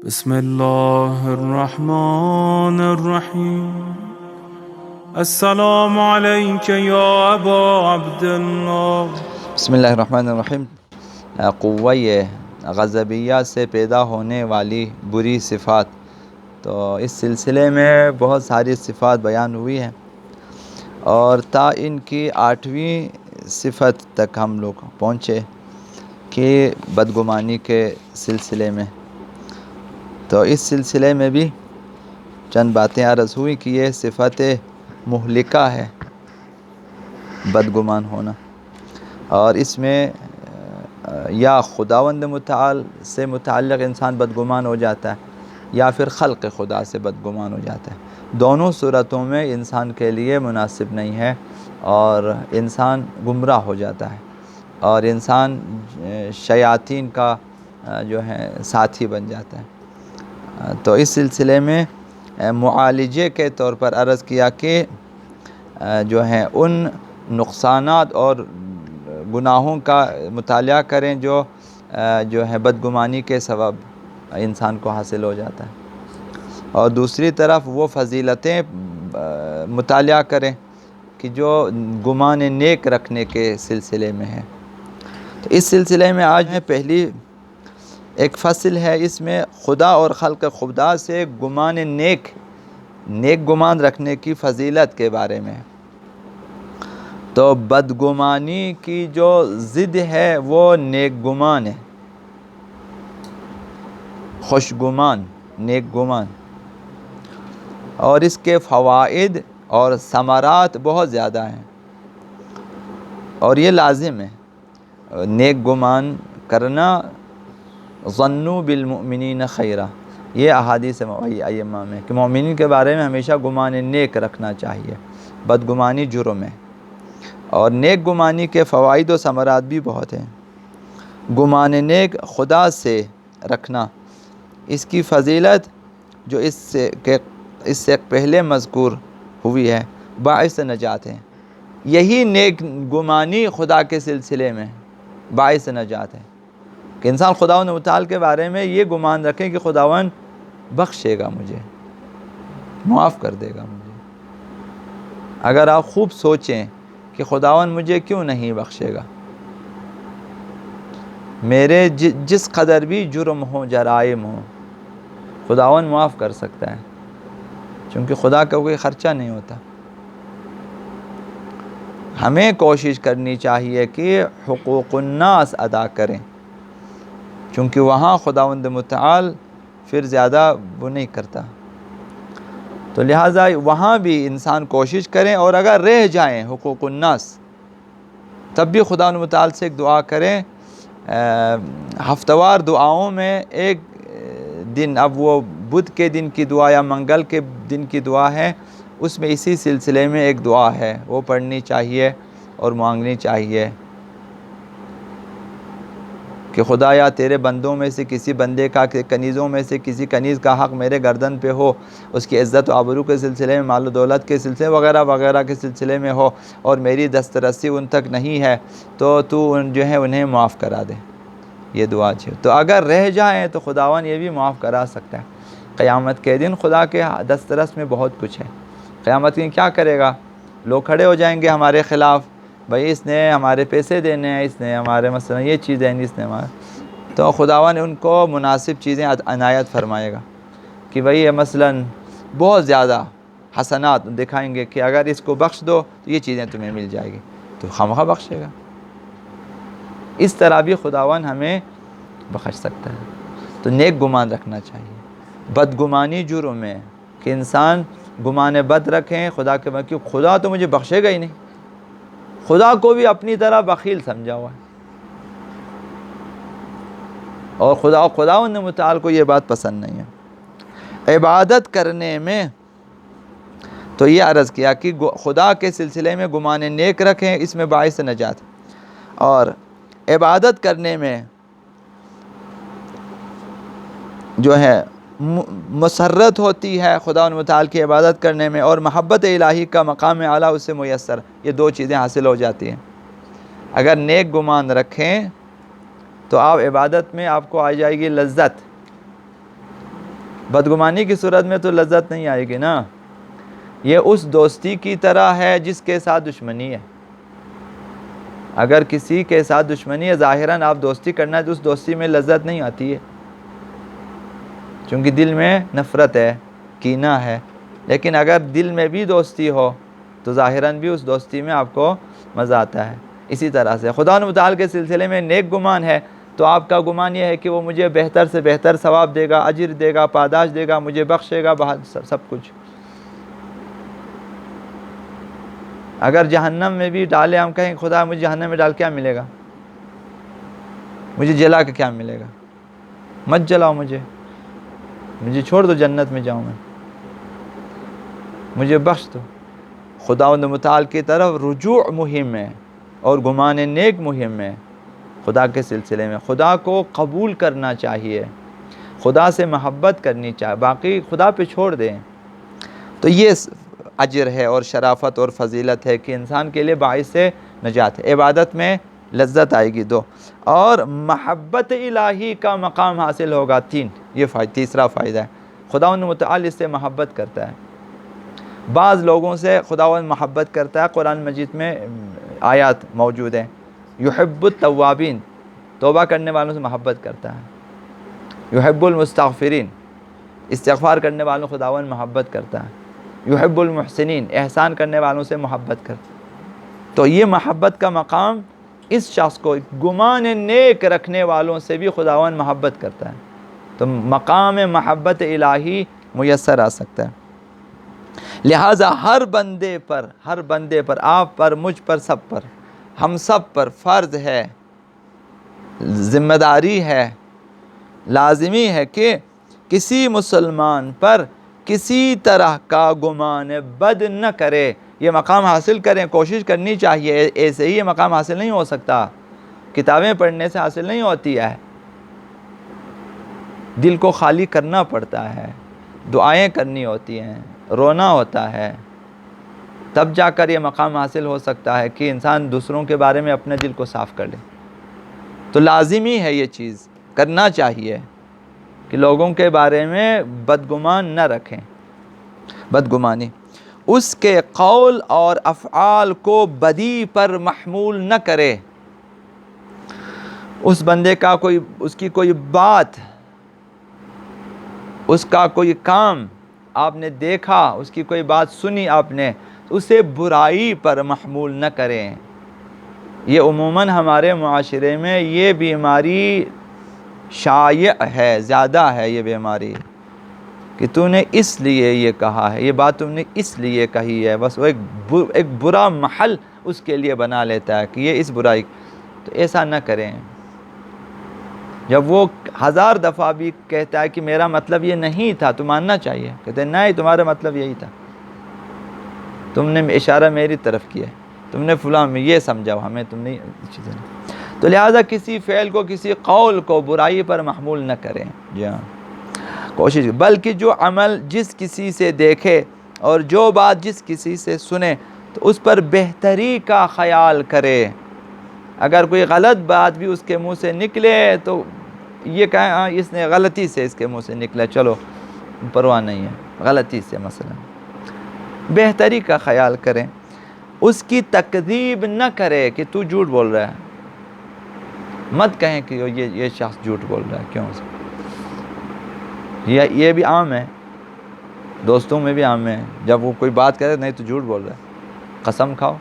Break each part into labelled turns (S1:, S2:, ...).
S1: بسم الله الرحمن الرحیم. السلام علیک یا ابا عبدالله.
S2: بسم اللہ الرحمن الرحیم. قوہ غضبیہ سے پیدا ہونے والی بری صفات. تو اس سلسلے میں بہت ساری صفات بیان ہوئی ہیں اور تا ان کی 8ویں صفت تک ہم لوگ پہنچے کہ بدگمانی کے سلسلے میں. تو اس سلسلے میں بھی چند باتیں عرض ہوئی کہ یہ صفت مہلکہ ہے بدگمان ہونا، اور اس میں یا خداوند متعال سے متعلق انسان بدگمان ہو جاتا ہے یا پھر خلق خدا سے بدگمان ہو جاتا ہے. دونوں صورتوں میں انسان کے لیے مناسب نہیں ہے اور انسان گمراہ ہو جاتا ہے اور انسان شیاطین کا جو ہے ساتھی بن جاتا ہے. تو اس سلسلے میں معالجے کے طور پر عرض کیا کہ جو ہے ان نقصانات اور گناہوں کا مطالعہ کریں جو ہے بدگمانی کے سبب انسان کو حاصل ہو جاتا ہے، اور دوسری طرف وہ فضیلتیں مطالعہ کریں کہ جو گمان نیک رکھنے کے سلسلے میں ہے. تو اس سلسلے میں آج ہے پہلی ایک فصل ہے، اس میں خدا اور خلق خدا سے نیک گمان رکھنے کی فضیلت کے بارے میں. تو بدگمانی کی جو ضد ہے وہ نیک گمان ہے، خوشگمان نیک گمان، اور اس کے فوائد اور ثمرات بہت زیادہ ہیں اور یہ لازم ہے. نیک گمان کرنا، ظنوا بالمؤمنین خیرا، یہ احادیث ائمہ میں کہ مومنین کے بارے میں ہمیشہ گمان نیک رکھنا چاہیے. بدگمانی جرم ہے اور نیک گمانی کے فوائد و ثمرات بھی بہت ہیں. گمان نیک خدا سے رکھنا، اس کی فضیلت جو اس سے پہلے مذکور ہوئی ہے باعث نجات ہے. یہی نیک گمانی خدا کے سلسلے میں باعث نجات ہے کہ انسان خداوند متعال کے بارے میں یہ گمان رکھے کہ خداوند بخشے گا مجھے، معاف کر دے گا مجھے. اگر آپ خوب سوچیں کہ خداوند مجھے کیوں نہیں بخشے گا، میرے جس قدر بھی جرم ہوں جرائم ہوں خداوند معاف کر سکتا ہے، چونکہ خدا کا کوئی خرچہ نہیں ہوتا. ہمیں کوشش کرنی چاہیے کہ حقوق الناس ادا کریں، چونکہ وہاں خداوند متعال پھر زیادہ وہ نہیں کرتا. تو لہٰذا وہاں بھی انسان کوشش کریں، اور اگر رہ جائیں حقوق الناس تب بھی خداوند متعال سے ایک دعا کریں. ہفتہ وار دعاؤں میں ایک دن، اب وہ بدھ کے دن کی دعا یا منگل کے دن کی دعا ہے، اس میں اسی سلسلے میں ایک دعا ہے، وہ پڑھنی چاہیے اور مانگنی چاہیے کہ خدایا تیرے بندوں میں سے کسی بندے کا، کنیزوں میں سے کسی کنیز کا حق میرے گردن پہ ہو، اس کی عزت و آبرو کے سلسلے میں، مال و دولت کے سلسلے وغیرہ وغیرہ کے سلسلے میں ہو، اور میری دسترسی ان تک نہیں ہے تو تو جو ہے انہیں معاف کرا دے. یہ دعا چاہیے. تو اگر رہ جائیں تو خداوند یہ بھی معاف کرا سکتا ہے. قیامت کے دن خدا کے دسترس میں بہت کچھ ہے. قیامت کے دن کیا کرے گا؟ لوگ کھڑے ہو جائیں گے ہمارے خلاف، بھائی اس نے ہمارے پیسے دینے ہیں، اس نے ہمارے مثلا یہ چیز دینی، اس نے ہمارے، تو خداوند ان کو مناسب چیزیں عنایت فرمائے گا کہ بھئی یہ مثلا بہت زیادہ حسنات دکھائیں گے کہ اگر اس کو بخش دو تو یہ چیزیں تمہیں مل جائے گی، تو خواہ بخشے گا. اس طرح بھی خداوند ہمیں بخش سکتا ہے. تو نیک گمان رکھنا چاہیے. بدگمانی جرم ہے کہ انسان گمان بد رکھیں خدا کے بارے، کیوں خدا تو مجھے بخشے گا ہی نہیں. خدا کو بھی اپنی طرح بخیل سمجھا ہوا ہے، اور خداوند متعال کو یہ بات پسند نہیں ہے. عبادت کرنے میں تو یہ عرض کیا کہ خدا کے سلسلے میں گمان نیک رکھیں، اس میں باعث نجات. اور عبادت کرنے میں جو ہے مسرت ہوتی ہے خداوند متعال کی عبادت کرنے میں، اور محبت الہی کا مقام اعلیٰ اس سے میسر، یہ دو چیزیں حاصل ہو جاتی ہیں. اگر نیک گمان رکھیں تو آپ عبادت میں آپ کو آ جائے گی لذت. بدگمانی کی صورت میں تو لذت نہیں آئے گی نا. یہ اس دوستی کی طرح ہے جس کے ساتھ دشمنی ہے. اگر کسی کے ساتھ دشمنی ہے ظاہراً آپ دوستی کرنا ہے تو اس دوستی میں لذت نہیں آتی ہے، چونکہ دل میں نفرت ہے، کینہ ہے. لیکن اگر دل میں بھی دوستی ہو تو ظاہراً بھی اس دوستی میں آپ کو مزہ آتا ہے. اسی طرح سے خدا متعال کے سلسلے میں نیک گمان ہے تو آپ کا گمان یہ ہے کہ وہ مجھے بہتر سے بہتر ثواب دے گا، اجر دے گا، پاداش دے گا، مجھے بخشے گا، سب کچھ. اگر جہنم میں بھی ڈالے، ہم کہیں خدا مجھے جہنم میں ڈال کیا ملے گا، مجھے جلا کے کیا ملے گا، مت جلاؤ مجھے چھوڑ دو، جنت میں جاؤں میں، مجھے بخش دو. خداوند متعال کی طرف رجوع مہم ہے اور گمان نیک مہم ہے. خدا کے سلسلے میں خدا کو قبول کرنا چاہیے، خدا سے محبت کرنی چاہیے، باقی خدا پہ چھوڑ دیں. تو یہ اجر ہے اور شرافت اور فضیلت ہے کہ انسان کے لیے باعث نجات ہے. عبادت میں لذت آئے گی 2، اور محبت الہی کا مقام حاصل ہوگا 3. یہ تیسرا فائدہ ہے. خداوند متعال اس سے محبت کرتا ہے. بعض لوگوں سے خداوند محبت کرتا ہے. قرآن مجید میں آیات موجود ہیں. یحب التوابین، توبہ کرنے والوں سے محبت کرتا ہے. یحب المستغفرین، استغفار کرنے والوں سے خداوند محبت کرتا ہے. یحب المحسنین، احسان کرنے والوں سے محبت کرتا ہے. تو یہ محبت کا مقام اس شخص کو، گمان نیک رکھنے والوں سے بھی خداوند محبت کرتا ہے. تو مقام محبت الہی میسر آ سکتا ہے. لہٰذا ہر بندے پر، آپ پر، مجھ پر، سب پر، ہم سب پر فرض ہے، ذمہ داری ہے، لازمی ہے کہ کسی مسلمان پر کسی طرح کا گمان بد نہ کرے. یہ مقام حاصل کریں، کوشش کرنی چاہیے. ایسے ہی یہ مقام حاصل نہیں ہو سکتا، کتابیں پڑھنے سے حاصل نہیں ہوتی ہے. دل کو خالی کرنا پڑتا ہے، دعائیں کرنی ہوتی ہیں، رونا ہوتا ہے، تب جا کر یہ مقام حاصل ہو سکتا ہے کہ انسان دوسروں کے بارے میں اپنے دل کو صاف کر لے. تو لازمی ہے، یہ چیز کرنا چاہیے کہ لوگوں کے بارے میں بدگمان نہ رکھیں. بدگمانی اس کے قول اور افعال کو بدی پر محمول نہ کرے. اس بندے کا اس کی کوئی بات، اس کا کوئی کام آپ نے دیکھا، اس کی کوئی بات سنی آپ نے، اسے برائی پر محمول نہ کریں. یہ عموماً ہمارے معاشرے میں یہ بیماری شائع ہے، زیادہ ہے یہ بیماری، کہ تو نے اس لیے یہ کہا ہے، یہ بات تم نے اس لیے کہی ہے. بس وہ ایک برا محل اس کے لیے بنا لیتا ہے کہ یہ اس برائی. تو ایسا نہ کریں. جب وہ 1000 دفعہ بھی کہتا ہے کہ میرا مطلب یہ نہیں تھا، تو ماننا چاہیے. کہتے ہیں نہیں، تمہارا مطلب یہی تھا، تم نے اشارہ میری طرف کیا، تم نے فلاں میں یہ سمجھا، ہمیں تم نے چیزیں. تو لہٰذا کسی فعل کو، کسی قول کو برائی پر محمول نہ کریں. جی ہاں، کوشش، بلکہ جو عمل جس کسی سے دیکھے اور جو بات جس کسی سے سنے تو اس پر بہتری کا خیال کرے. اگر کوئی غلط بات بھی اس کے منہ سے نکلے تو یہ کہیں ہاں اس نے غلطی سے اس کے منہ سے نکلا، چلو پرواہ نہیں ہے، غلطی سے مثلا. بہتری کا خیال کریں. اس کی تکذیب نہ کرے کہ تو جھوٹ بول رہا ہے. مت کہیں کہ یہ شخص جھوٹ بول رہا ہے، کیوں؟ یہ بھی عام ہے، دوستوں میں بھی عام ہے. جب وہ کوئی بات کرے، نہیں تو جھوٹ بول رہا ہے، قسم کھاؤ.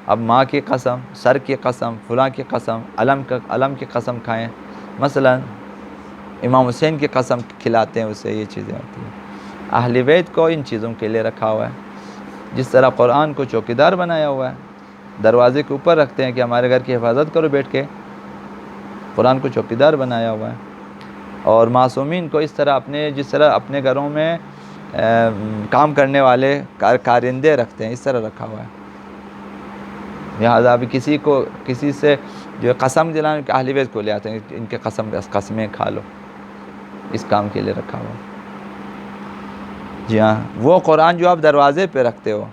S2: اب ماں کی قسم، سر کی قسم، فلاں کی قسم، علم کی قسم کھائیں. مثلا امام حسین کی قسم کھلاتے ہیں اسے، یہ چیزیں ہوتی ہیں. اہل بیت کو ان چیزوں کے لیے رکھا ہوا ہے. جس طرح قرآن کو چوکیدار بنایا ہوا ہے، دروازے کے اوپر رکھتے ہیں کہ ہمارے گھر کی حفاظت کرو بیٹھ کے، قرآن کو چوکیدار بنایا ہوا ہے. اور معصومین کو اس طرح جس طرح اپنے گھروں میں کام کرنے والے کارندے رکھتے ہیں، اس طرح رکھا ہوا ہے. لہٰذا ابھی کسی سے جو قسم دلانے کے اہل بیت کو لے آتے ہیں، ان کے قسمیں کھا لو، اس کام کے لیے رکھا ہوا. جی ہاں، وہ قرآن جو آپ دروازے پہ رکھتے ہو،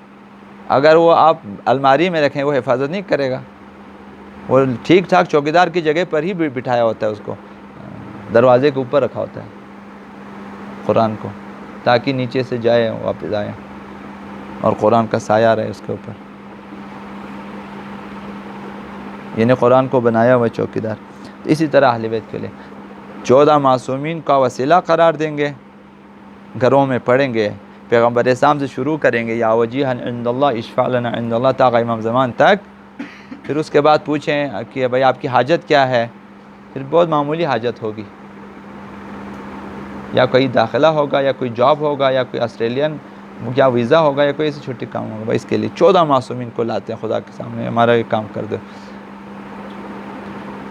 S2: اگر وہ آپ الماری میں رکھیں وہ حفاظت نہیں کرے گا. وہ ٹھیک ٹھاک چوکیدار کی جگہ پر ہی بٹھایا ہوتا ہے، اس کو دروازے کے اوپر رکھا ہوتا ہے قرآن کو، تاکہ نیچے سے جائے واپس آئے اور قرآن کا سایہ رہے اس کے اوپر. یعنی قرآن کو بنایا ہوا چوکیدار. اسی طرح اہل بیت کے لیے 14 معصومین کا وسیلہ قرار دیں گے، گھروں میں پڑھیں گے، پیغمبر اسلام سے شروع کریں گے یا وجیہا عند اللہ اشفع لنا عند اللہ تا امام زمان تک. پھر اس کے بعد پوچھیں کہ بھائی آپ کی حاجت کیا ہے، پھر بہت معمولی حاجت ہوگی، یا کوئی داخلہ ہوگا، یا کوئی جاب ہوگا، یا کوئی آسٹریلین یا ویزا ہوگا، یا کوئی ایسی چھوٹی کام ہوگا. اس کے لیے 14 معصومین کو لاتے ہیں خدا کے سامنے، ہمارا یہ کام کر دو.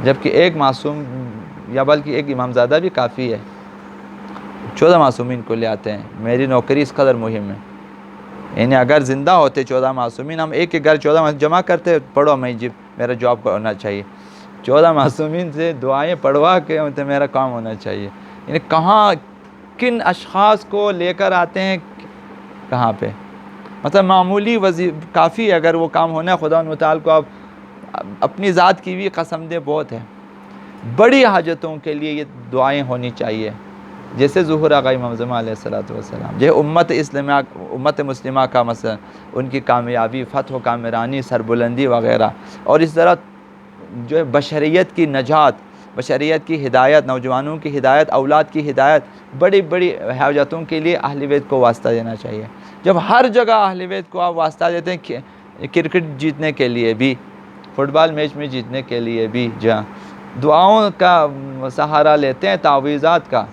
S2: جبکہ ایک معصوم یا بلکہ ایک امام زادہ بھی کافی ہے. 14 معصومین کو لے آتے ہیں. میری نوکری اس قدر مہم ہے، یعنی اگر زندہ ہوتے 14 معصومین، ہم ایک گھر 14 معصومین جمع کرتے، پڑھو میں جب میرا جاب ہونا چاہیے. 14 معصومین سے دعائیں پڑھوا کے میرا کام ہونا چاہیے. یعنی کہاں کن اشخاص کو لے کر آتے ہیں، کہاں پہ مطلب معمولی کافی ہے اگر وہ کام ہونا ہے. خدا متعال کو آپ اپنی ذات کی بھی قسم دے بہت ہے. بڑی حاجتوں کے لیے یہ دعائیں ہونی چاہیے، جیسے ظہور آقا امام زمان علیہ السلام، جو امت مسلمہ کا مثلا ان کی کامیابی، فتح و کامرانی، سربلندی وغیرہ. اور اس طرح جو ہے بشریت کی نجات، بشریت کی ہدایت، نوجوانوں کی ہدایت، اولاد کی ہدایت، بڑی بڑی حاجتوں کے لیے اہل بیت کو واسطہ دینا چاہیے. جب ہر جگہ اہل بیت کو آپ واسطہ دیتے ہیں، کرکٹ جیتنے کے لیے بھی، فٹ بال میچ میں جیتنے کے لیے بھی، جہاں دعاؤں کا سہارا لیتے ہیں، تعویذات کا،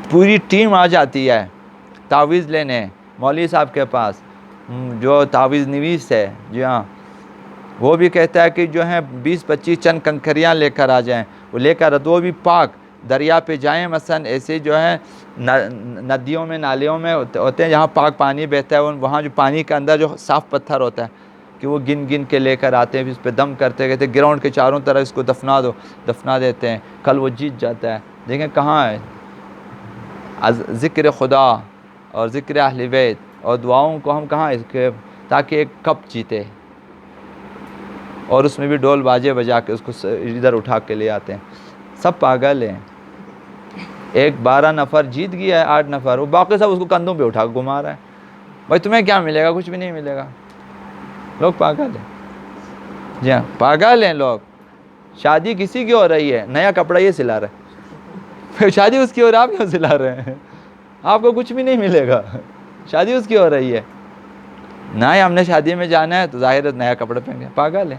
S2: پوری ٹیم آ جاتی ہے تعویذ لینے مولوی صاحب کے پاس، جو تعویذ نویس ہے. جی ہاں، وہ بھی کہتا ہے کہ جو ہیں 20-25 چند کنکریاں لے کر آ جائیں. وہ لے کر وہ بھی پاک دریا پہ جائیں، مثلا ایسے جو ہیں ندیوں میں، نالیوں میں ہوتے ہیں جہاں پاک پانی بہتا ہے، وہاں جو پانی کے اندر جو صاف پتھر ہوتا ہے کہ وہ گن گن کے لے کر آتے ہیں، پھر اس پہ دم کرتے کہتے ہیں گراؤنڈ کے چاروں طرف اس کو دفنا دو، دفنا دیتے ہیں. کل وہ جیت جاتا ہے. دیکھیں کہاں ہے ذکر خدا اور ذکر اہل بیت اور دعاؤں کو ہم کہاں اس کے، تاکہ ایک کپ جیتے، اور اس میں بھی ڈول باجے بجا کے اس کو ادھر اٹھا کے لے آتے ہیں. سب پاگل ہیں. ایک 12 نفر جیت گیا ہے، 8 نفر، وہ باقی سب اس کو کندھوں پہ اٹھا کے گھما رہا ہے. بھائی تمہیں کیا ملے گا؟ کچھ بھی نہیں ملے گا. لوگ پاگل ہیں. جی ہاں، پاگل ہیں لوگ. شادی کسی کی ہو رہی ہے، نیا کپڑا یہ سلا رہا ہے. شادی اس کی ہو رہی ہے، آپ کیوں سلا رہے ہیں؟ آپ کو کچھ بھی نہیں ملے گا. شادی اس کی ہو رہی ہے. نہ ہم نے شادی میں جانا ہے تو ظاہر ہے نیا کپڑا پہن گیا. پاگل ہے.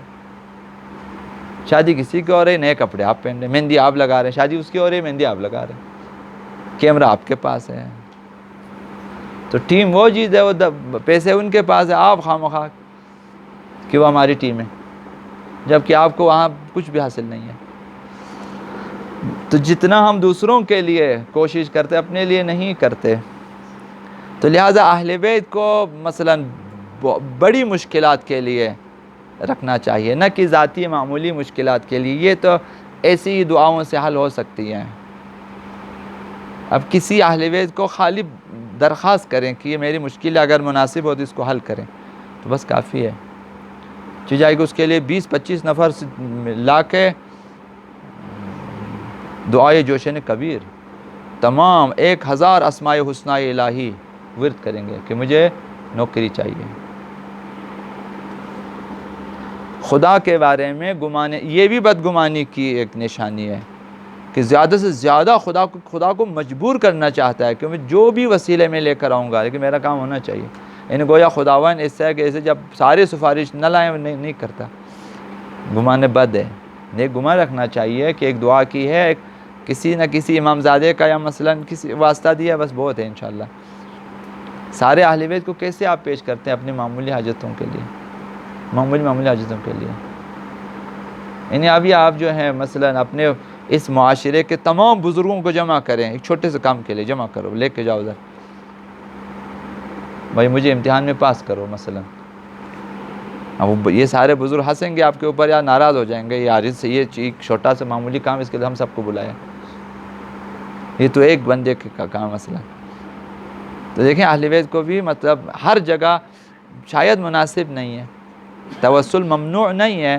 S2: شادی کسی کی ہو رہی ہے، نئے کپڑے آپ پہن رہے ہیں، مہندی آپ لگا رہے ہیں. شادی اس کی ہو رہی ہے، مہندی آپ لگا رہے ہیں. کیمرہ آپ کے پاس ہے، تو ٹیم وہ چیز ہے، وہ پیسے ان کے پاس ہے. آپ خواہ کہ وہ ہماری ٹیم ہے، جبکہ آپ کو وہاں کچھ بھی حاصل نہیں ہے. تو جتنا ہم دوسروں کے لیے کوشش کرتے اپنے لیے نہیں کرتے. تو لہٰذا اہل بیت کو مثلا بڑی مشکلات کے لیے رکھنا چاہیے، نہ کہ ذاتی معمولی مشکلات کے لیے. یہ تو ایسی ہی دعاؤں سے حل ہو سکتی ہیں. اب کسی اہل بیت کو خالی درخواست کریں کہ یہ میری مشکل اگر مناسب ہو تو اس کو حل کریں، تو بس کافی ہے. جائے کہ اس کے لیے 20-25 نفر لا کے دعائے جوشن کبیر، تمام 1000 اسماء حسنہ الہی ورد کریں گے کہ مجھے نوکری چاہیے. خدا کے بارے میں گمانے، یہ بھی بدگمانی کی ایک نشانی ہے کہ زیادہ سے زیادہ خدا کو مجبور کرنا چاہتا ہے کہ میں جو بھی وسیلے میں لے کر آؤں گا لیکن میرا کام ہونا چاہیے. یعنی گویا خداوند اس سے کہ ایسے جب ساری سفارش نہ لائیں نہیں کرتا. گمان بد ہے. نیک گمان رکھنا چاہیے کہ ایک دعا کی ہے، کسی نہ کسی امام زادے کا یا مثلا کسی واسطہ دیا، بس بہت ہے انشاءاللہ. سارے اہل بیت کو کیسے آپ پیش کرتے ہیں اپنی معمولی حاجتوں کے لیے، معمولی حاجتوں کے لیے. یعنی ابھی آپ جو ہیں مثلا اپنے اس معاشرے کے تمام بزرگوں کو جمع کریں، ایک چھوٹے سے کام کے لیے جمع کرو، لے کے جاؤ ادھر، بھائی مجھے امتحان میں پاس کرو مثلا. اب یہ سارے بزرگ ہنسیں گے آپ کے اوپر یا ناراض ہو جائیں گے، یار اس سے یہ چھوٹا سا معمولی کام، اس کے لیے ہم سب کو بلایا، یہ تو ایک بندے کا کام مثلا. تو دیکھیں اہل بیت کو بھی مطلب ہر جگہ شاید مناسب نہیں ہے. توسل ممنوع نہیں ہے،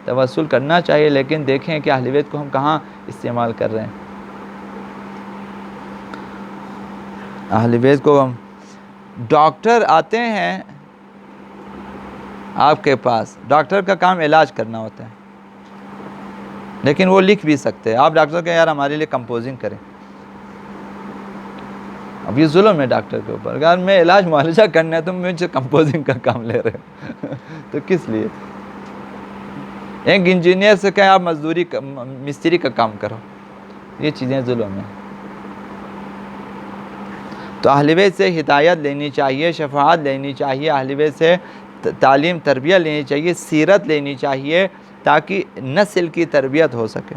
S2: توسل کرنا چاہیے، لیکن دیکھیں کہ اہل بیت کو ہم کہاں استعمال کر رہے ہیں۔ اہل بیت کو ہم، ڈاکٹر آتے ہیں آپ کے پاس، ڈاکٹر کا کام علاج کرنا ہوتا ہے، لیکن وہ لکھ بھی سکتے ہیں۔ آپ ڈاکٹر کہ یار ہمارے لیے کمپوزنگ کریں، اب یہ ظلم ہے ڈاکٹر کے اوپر، اگر میں علاج معالجہ کرنا ہے تم مجھ سے کمپوزنگ کا کام لے رہے ہو تو کس لیے؟ ایک انجینئر سے کہیں آپ مزدوری مستری کا کام کرو، یہ چیزیں ظلم ہیں۔ تو اہل بیت سے ہدایت لینی چاہیے، شفاعت لینی چاہیے، اہل بیت سے تعلیم تربیت لینی چاہیے، سیرت لینی چاہیے، تاکہ نسل کی تربیت ہو سکے۔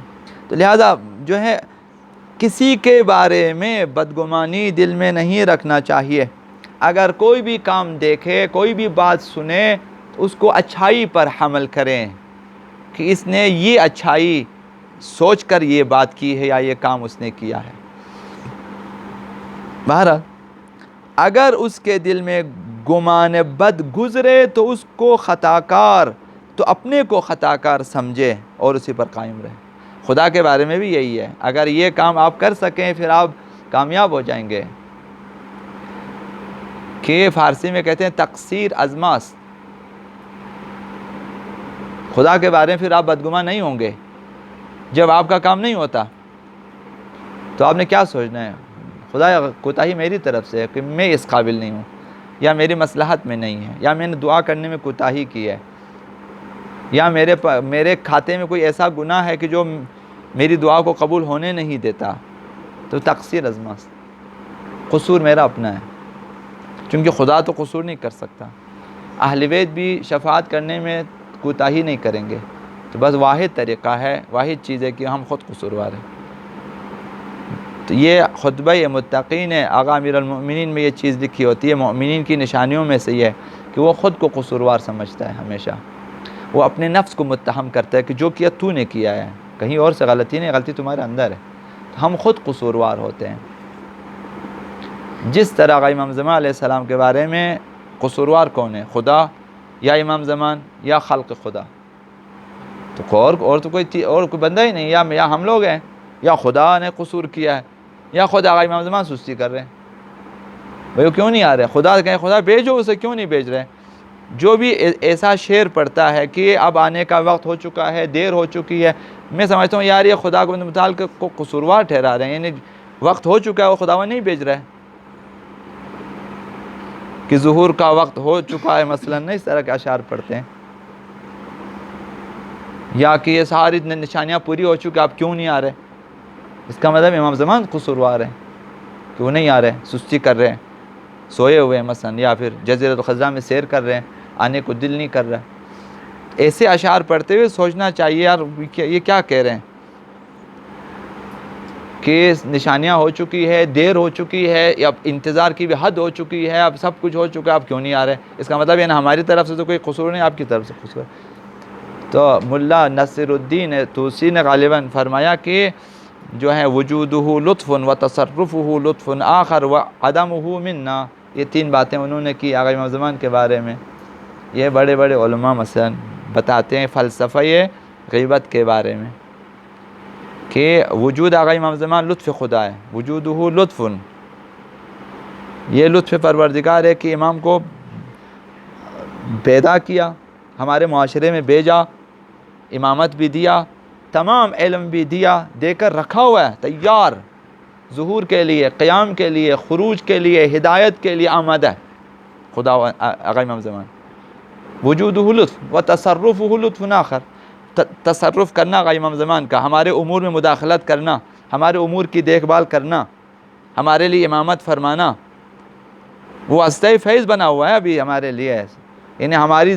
S2: تو لہذا جو ہے کسی کے بارے میں بدگمانی دل میں نہیں رکھنا چاہیے۔ اگر کوئی بھی کام دیکھے، کوئی بھی بات سنے، اس کو اچھائی پر حمل کریں کہ اس نے یہ اچھائی سوچ کر یہ بات کی ہے یا یہ کام اس نے کیا ہے۔ بہرحال اگر اس کے دل میں گمان بد گزرے تو اس کو خطا کار، تو اپنے کو خطا کار سمجھے اور اسی پر قائم رہے۔ خدا کے بارے میں بھی یہی ہے، اگر یہ کام آپ کر سکیں پھر آپ کامیاب ہو جائیں گے، کہ فارسی میں کہتے ہیں تقصیر ازماست۔ خدا کے بارے میں پھر آپ بدگمان نہیں ہوں گے۔ جب آپ کا کام نہیں ہوتا تو آپ نے کیا سوچنا ہے؟ خدا کوتاہی میری طرف سے ہے کہ میں اس قابل نہیں ہوں، یا میری مصلحت میں نہیں ہے، یا میں نے دعا کرنے میں کوتاہی کی ہے، یا میرے کھاتے میں کوئی ایسا گناہ ہے کہ جو میری دعا کو قبول ہونے نہیں دیتا، تو تقصیر ازماست، قصور میرا اپنا ہے، چونکہ خدا تو قصور نہیں کر سکتا۔ اہل بیت بھی شفاعت کرنے میں کوتاہی نہیں کریں گے، تو بس واحد طریقہ ہے، واحد چیز ہے کہ ہم خود قصوروار ہیں۔ تو یہ خطبہ متقین آقا امیر المؤمنین میں یہ چیز لکھی ہوتی ہے، مؤمنین کی نشانیوں میں سے یہ ہے کہ وہ خود کو قصوروار سمجھتا ہے، ہمیشہ وہ اپنے نفس کو متہم کرتا ہے کہ جو کیا تو نے کیا ہے، کہیں اور سے غلطی نہیں، غلطی تمہارے اندر ہے۔ تو ہم خود قصوروار ہوتے ہیں، جس طرح آقا امام زمان علیہ السلام کے بارے میں قصوروار کون ہے؟ خدا یا امام زمان یا خلق خدا؟ تو اور تو کوئی بندہ ہی نہیں، یا ہم لوگ ہیں، یا خدا نے قصور کیا ہے، یا خود آقا امام زمان سستی کر رہے ہیں۔ بھئی وہ کیوں نہیں آ رہے؟ خدا کہیں خدا بھیجو اسے، کیوں نہیں بھیج رہے؟ جو بھی ایسا شعر پڑھتا ہے کہ اب آنے کا وقت ہو چکا ہے، دیر ہو چکی ہے، میں سمجھتا ہوں یار یہ خدا کو متعال کو قصوروار ٹھہرا رہے ہیں، یعنی وقت ہو چکا ہے، وہ خداوند نہیں بھیج رہا ہے کہ ظہور کا وقت ہو چکا ہے، مثلا نہیں، اس طرح کے اشعار پڑھتے ہیں، یا کہ یہ ساری نشانیاں پوری ہو چکی، آپ کیوں نہیں آ رہے؟ اس کا مطلب امام زمان قصوروار ہیں کہ وہ نہیں آ رہے، سستی کر رہے ہیں، سوئے ہوئے ہیں مثلا، یا پھر جزیرۃ الخضراء میں سیر کر رہے ہیں، آنے کو دل نہیں کر رہا۔ ایسے اشعار پڑھتے ہوئے سوچنا چاہیے یار یہ کیا کہہ رہے ہیں کہ نشانیاں ہو چکی ہے، دیر ہو چکی ہے، اب انتظار کی بھی حد ہو چکی ہے، اب سب کچھ ہو چکا ہے، اب کیوں نہیں آ رہے؟ اس کا مطلب یہ نا ہماری طرف سے تو کوئی قصور نہیں، آپ کی طرف سے قصور ہے۔ تو ملا نصر الدین طوسی نے غالباً فرمایا کہ جو ہے وجودہ لطف و تصرفہ لطف آخر و عدمہ منا، یہ تین باتیں انہوں نے کی آقا امام زمان کے بارے میں۔ یہ بڑے بڑے علماء مثلا بتاتے ہیں فلسفہ غیبت کے بارے میں کہ وجود آقا امام زمان لطف خدا ہے، وجودہ لطف، یہ لطف پروردگار ہے کہ امام کو پیدا کیا، ہمارے معاشرے میں بھیجا، امامت بھی دیا، تمام علم بھی دیا، دے کر رکھا ہوا ہے تیار، ظہور کے لیے، قیام کے لیے، خروج کے لیے، ہدایت کے لیے آمادہ ہے خدا آقا امام زمان۔ وجودہ لطف و تصرفہ لطف آخر، تصرف کرنا آقا امام زمان کا، ہمارے امور میں مداخلت کرنا، ہمارے امور کی دیکھ بھال کرنا، ہمارے لیے امامت فرمانا، وہ ہستہ فیض بنا ہوا ہے ابھی ہمارے لیے، یعنی ہماری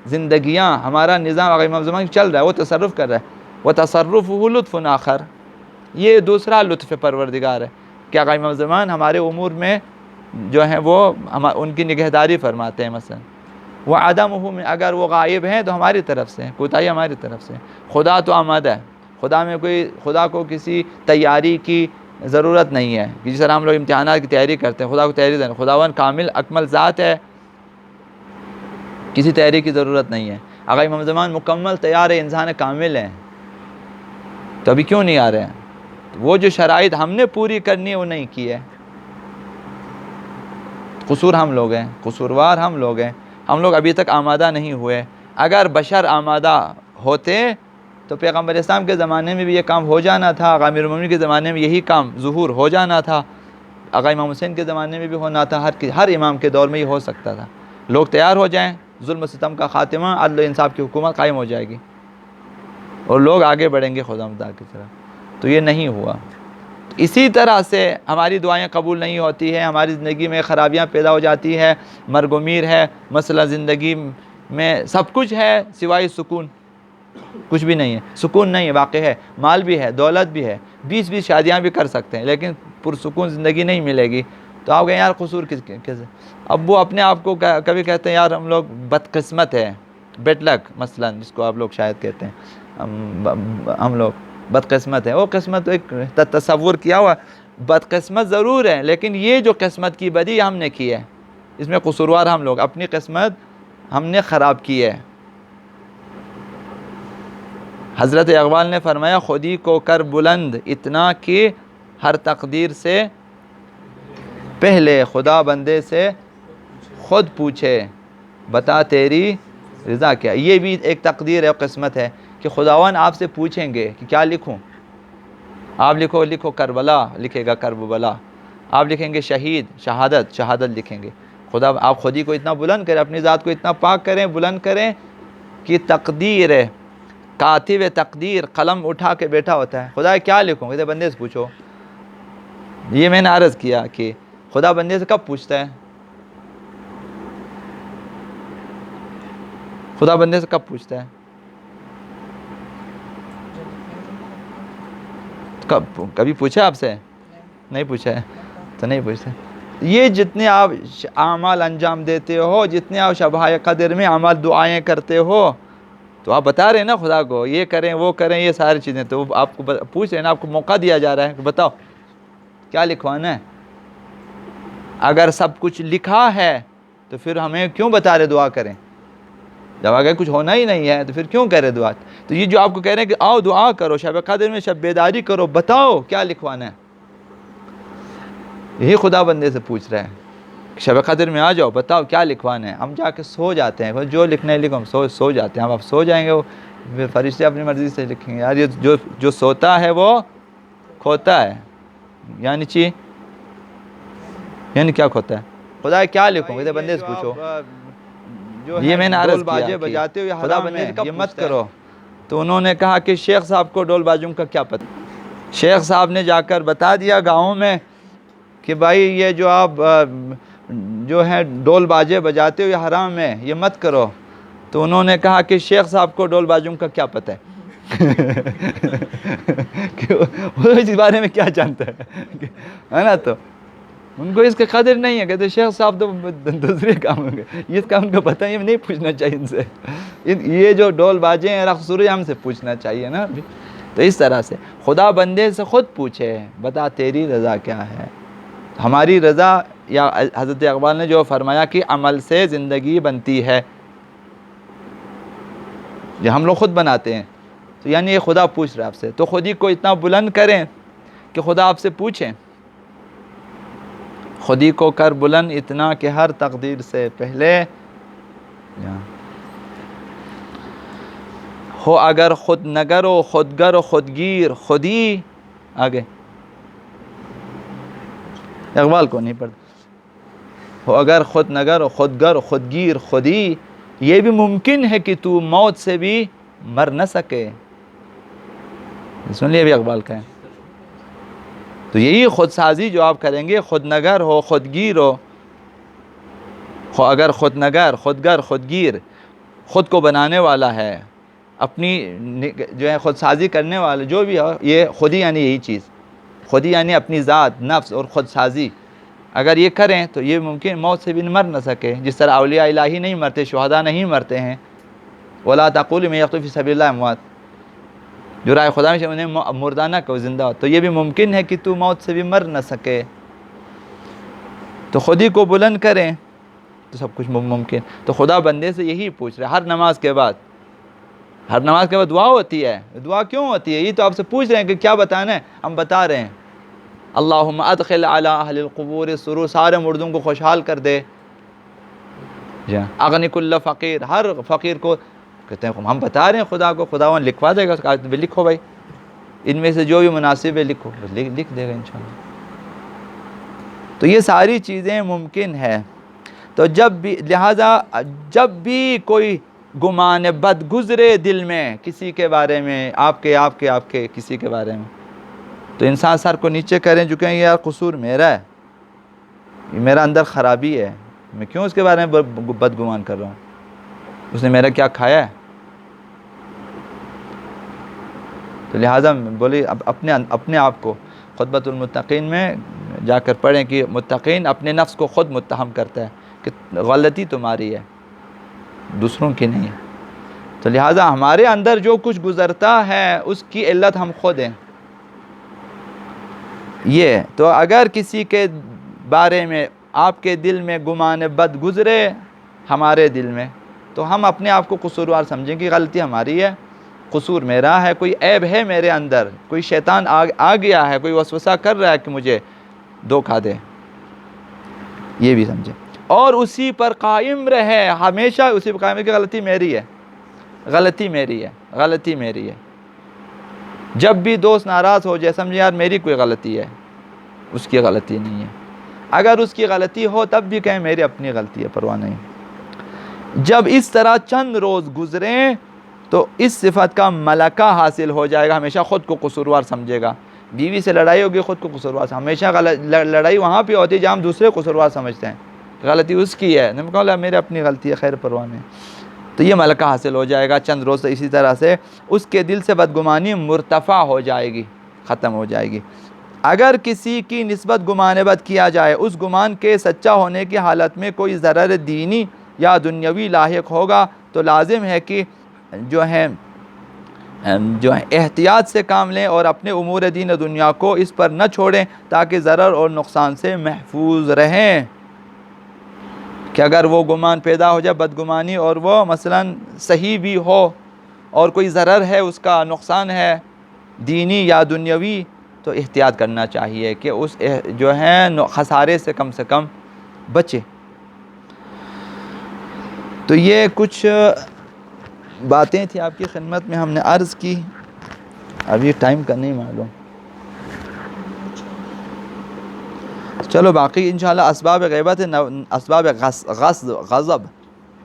S2: زندگیاں، ہمارا نظام آقا امام زمان چل رہا ہے، وہ تصرف کر رہا ہے۔ وہ تصرف وہ لطف آخر، یہ دوسرا لطف پروردگار ہے کہ آقا امام زمان ہمارے امور میں جو ہے وہ ان کی نگہداری فرماتے ہیں مثلا۔ وہ عدمہ میں، اگر وہ غائب ہیں تو ہماری طرف سے، کوتاہی ہماری طرف سے۔ خدا تو آمادہ ہے، خدا کو کسی تیاری کی ضرورت نہیں ہے، جس طرح ہم لوگ امتحانات کی تیاری کرتے ہیں، خدا کو تیاری دینا، خداوند کامل اکمل ذات ہے، کسی تیاری کی ضرورت نہیں ہے. آقا امام زمان مکمل تیار ہے، انسان کامل ہیں، تو ابھی کیوں نہیں آ رہے ہیں؟ وہ جو شرائط ہم نے پوری کرنی ہے وہ نہیں کی ہے. قصور ہم لوگ ہیں، قصوروار ہم لوگ ہیں، ہم لوگ ابھی تک آمادہ نہیں ہوئے. اگر بشر آمادہ ہوتے تو پیغمبر اسلام کے زمانے میں بھی یہ کام ہو جانا تھا، آقا امیر المومنین کے زمانے میں یہی کام ظہور ہو جانا تھا، آقا امام حسین کے زمانے میں بھی ہونا تھا، ہر امام کے دور میں یہ ہو سکتا تھا. لوگ تیار ہو جائیں، ظلم و ستم کا خاتمہ، عدل و انصاف کی حکومت قائم ہو جائے گی اور لوگ آگے بڑھیں گے خدا متعال کی طرف. تو یہ نہیں ہوا. اسی طرح سے ہماری دعائیں قبول نہیں ہوتی ہیں، ہماری زندگی میں خرابیاں پیدا ہو جاتی ہے، مرگ و میر ہے، مسئلہ زندگی میں سب کچھ ہے سوائے سکون. کچھ بھی نہیں ہے، سکون نہیں ہے، واقع ہے، مال بھی ہے، دولت بھی ہے، 20 شادیاں بھی کر سکتے ہیں، لیکن پرسکون زندگی نہیں ملے گی. تو آپ کہیں یار قصور کیسے؟ اب وہ اپنے آپ کو کبھی کہتے ہیں یار ہم لوگ بدقسمت ہے، بیڈ لک مثلا جس کو آپ لوگ شاید کہتے ہیں، ہم لوگ بدقسمت ہے. وہ قسمت ایک تصور کیا ہوا، بدقسمت ضرور ہے، لیکن یہ جو قسمت کی بدی ہم نے کی ہے، اس میں قصوروار ہم لوگ، اپنی قسمت ہم نے خراب کی ہے. حضرت اقبال نے فرمایا خودی کو کر بلند اتنا کہ ہر تقدیر سے پہلے خدا بندے سے خود پوچھے بتا تیری رضا کیا. یہ بھی ایک تقدیر ہے، قسمت ہے کہ خداوند آپ سے پوچھیں گے کہ کیا لکھوں. آپ لکھو کربلا، لکھے گا کرب بلا. آپ لکھیں گے شہید، شہادت لکھیں گے. خدا آپ خود ہی کو اتنا بلند کریں، اپنی ذات کو اتنا پاک کریں، بلند کریں کہ تقدیر ہے، کاتب تقدیر قلم اٹھا کے بیٹھا ہوتا ہے. خدا کیا لکھوں؟ کہتے بندے سے پوچھو. یہ میں نے عرض کیا کہ خدا بندے سے کب پوچھتا ہے؟ خدا بندے سے کب پوچھتا ہے؟ کبھی پوچھا آپ سے؟ نہیں پوچھا ہے تو نہیں پوچھتا. یہ جتنے آپ اعمال انجام دیتے ہو، جتنے آپ شبۂ قدر میں عمل دعائیں کرتے ہو، تو آپ بتا رہے ہیں نا خدا کو یہ کریں وہ کریں، یہ ساری چیزیں تو آپ کو پوچھ رہے ہیں نا، آپ کو موقع دیا جا رہا ہے کہ بتاؤ کیا لکھوانا ہے. اگر سب کچھ لکھا ہے تو پھر ہمیں کیوں بتا رہے دعا کریں؟ جب اگر کچھ ہونا ہی نہیں ہے تو پھر کیوں کہہ رہے دعا؟ تو یہ جو آپ کو کہہ رہے ہیں کہ آؤ دعا کرو، شب قدر میں شب بیداری کرو، بتاؤ کیا لکھوانا ہے، یہی خدا بندے سے پوچھ رہے ہیں. شب قدر میں آ جاؤ، بتاؤ کیا لکھوانا ہے. ہم جا کے سو جاتے ہیں، جو لکھنا ہے لکھو، ہم سو جاتے ہیں. ہم اب سو جائیں گے، وہ پھر فرشتے اپنی مرضی سے لکھیں گے. یار یہ جو سوتا ہے وہ کھوتا ہے. یعنی کیا کھوتا ہے؟ خدا کیا لکھوں؟ کہتے بندے سے پوچھو. یہ میں نے عرض کیا بجاتے ہوئے خدا بندے سے یہ مت کرو. تو انہوں نے کہا کہ شیخ صاحب کو ڈول بازوں کا کیا پتہ. شیخ صاحب نے جا کر بتا دیا گاؤں میں کہ بھائی یہ جو آپ جو ہے ڈول باجے بجاتے ہوئے حرام ہے، یہ مت کرو. تو انہوں نے کہا کہ شیخ صاحب کو ڈول بازوں کا کیا پتہ ہے. وہ اس بارے میں کیا جانتا ہے نا. تو ان کو اس کے قدر نہیں ہے. کہتے شیخ صاحب تو دوسرے کام ہوں گے، اس کا ان کو پتہ ہے، نہیں پوچھنا چاہیے ان سے. یہ جو ڈول باجے ہیں رقص سوری ہم سے پوچھنا چاہیے نا. تو اس طرح سے خدا بندے سے خود پوچھے بتا تیری رضا کیا ہے. ہماری رضا، یا حضرت اقبال نے جو فرمایا کہ عمل سے زندگی بنتی ہے، یہ ہم لوگ خود بناتے ہیں. تو یعنی یہ خدا پوچھ رہا ہے آپ سے. تو خود ہی کو اتنا بلند کریں کہ خدا آپ سے پوچھیں. خود ہی کو کر بلند اتنا کہ ہر تقدیر سے پہلے ہو اگر خود نگر و خودگر و خودگیر خودی. آگے اقبال کو نہیں پڑھتا. ہو اگر خود نگر و خودگر و خودگیر خودی، یہ بھی ممکن ہے کہ تو موت سے بھی مر نہ سکے. سن لیے بھی اقبال کا ہے. تو یہی خود سازی جو آپ کریں گے، خود نگر ہو خودگیر ہو اگر خود نگر خودگر خودگیر، خود کو بنانے والا ہے، اپنی جو ہے خود سازی کرنے والا جو بھی ہو، یہ خودی یعنی یہی چیز، خودی یعنی اپنی ذات، نفس اور خود سازی اگر یہ کریں تو یہ ممکن موت سے بھی مر نہ سکے. جس طرح اولیاء الہی نہیں مرتے، شہداء نہیں مرتے ہیں. وَلَا تَقُولُوا لِمَنْ يَقْتُلُ فِي سَبِيلِ اللَّهِ أَمْوَاتٌ، جو رائے خدا میں انہیں مردہ نہ کہ زندہ ہو. تو یہ بھی ممکن ہے کہ تو موت سے بھی مر نہ سکے. تو خود ہی کو بلند کریں تو سب کچھ ممکن. تو خدا بندے سے یہی پوچھ رہا ہے ہر نماز کے بعد. ہر نماز کے بعد دعا ہوتی ہے. دعا کیوں ہوتی ہے؟ یہ تو آپ سے پوچھ رہے ہیں کہ کیا بتانا ہے، ہم بتا رہے ہیں. اللہم ادخل علی اہل القبور السرور، سارے مردوں کو خوشحال کر دے. اغنی کل فقیر، ہر فقیر کو کہتے ہیں. ہم بتا رہے ہیں خدا کو، خدا وہاں لکھوا دے گا. لکھو بھائی، ان میں سے جو بھی مناسب ہے لکھو، لکھ دے گا انشاءاللہ. تو یہ ساری چیزیں ممکن ہے. تو لہٰذا جب بھی کوئی گمان بد گزرے دل میں کسی کے بارے میں، آپ کے کسی کے بارے میں، تو انسان سر کو نیچے کریں جو کہیں یار قصور میرا ہے، یہ میرا اندر خرابی ہے، میں کیوں اس کے بارے میں بد گمان کر رہا ہوں، اس نے میرا کیا کھایا ہے. تو لہٰذا بولے اپنے آپ کو خطبۃ المتقین میں جا کر پڑھیں کہ متقین اپنے نفس کو خود متہم کرتا ہے کہ غلطی تمہاری ہے، دوسروں کی نہیں ہے. تو لہٰذا ہمارے اندر جو کچھ گزرتا ہے اس کی علت ہم خود ہیں. یہ تو اگر کسی کے بارے میں آپ کے دل میں گمان بد گزرے ہمارے دل میں، تو ہم اپنے آپ کو قصوروار سمجھیں کہ غلطی ہماری ہے، قصور میرا ہے، کوئی عیب ہے میرے اندر، کوئی شیطان آ گیا ہے، کوئی وسوسہ کر رہا ہے کہ مجھے دھوکہ دے. یہ بھی سمجھیں اور اسی پر قائم رہے، ہمیشہ اسی پر قائم رہے کہ غلطی میری ہے، غلطی میری ہے، غلطی میری ہے. جب بھی دوست ناراض ہو جائے سمجھے یار میری کوئی غلطی ہے، اس کی غلطی نہیں ہے. اگر اس کی غلطی ہو تب بھی کہیں میری اپنی غلطی ہے، پرواہ نہیں. جب اس طرح چند روز گزریں تو اس صفت کا ملکہ حاصل ہو جائے گا، ہمیشہ خود کو قصوروار سمجھے گا. بیوی سے لڑائی ہوگی خود کو قصوروار ہمیشہ لڑائی وہاں پہ ہوتی ہے جہاں ہم دوسرے قصوروار سمجھتے ہیں، غلطی اس کی ہے، نہیں کہا میرے اپنی غلطی ہے، خیر پرواہ نہیں. تو یہ ملکہ حاصل ہو جائے گا چند روز. اسی طرح سے اس کے دل سے بدگمانی مرتفع ہو جائے گی، ختم ہو جائے گی. اگر کسی کی نسبت گمان بد کیا جائے، اس گمان کے سچا ہونے کی حالت میں کوئی ضرر دینی یا دنیاوی لاحق ہوگا تو لازم ہے کہ جو ہے احتیاط سے کام لیں اور اپنے امور دین و دنیا کو اس پر نہ چھوڑیں تاکہ ضرر اور نقصان سے محفوظ رہیں. کہ اگر وہ گمان پیدا ہو جائے بدگمانی اور وہ مثلا صحیح بھی ہو اور کوئی ضرر ہے، اس کا نقصان ہے دینی یا دنیاوی، تو احتیاط کرنا چاہیے کہ اس جو ہے خسارے سے کم بچے. تو یہ کچھ باتیں تھیں آپ کی خدمت میں ہم نے عرض کی. ابھی ٹائم کا نہیں معلوم، چلو باقی انشاءاللہ اسباب غیبت،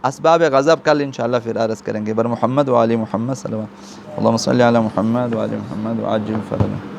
S2: اسباب غضب کل انشاءاللہ پھر عرض کریں گے. بر محمد و آل محمد صلی اللہ علیہ وسلم. اللہم صلی علی محمد و آل محمد وعجل فرجہ.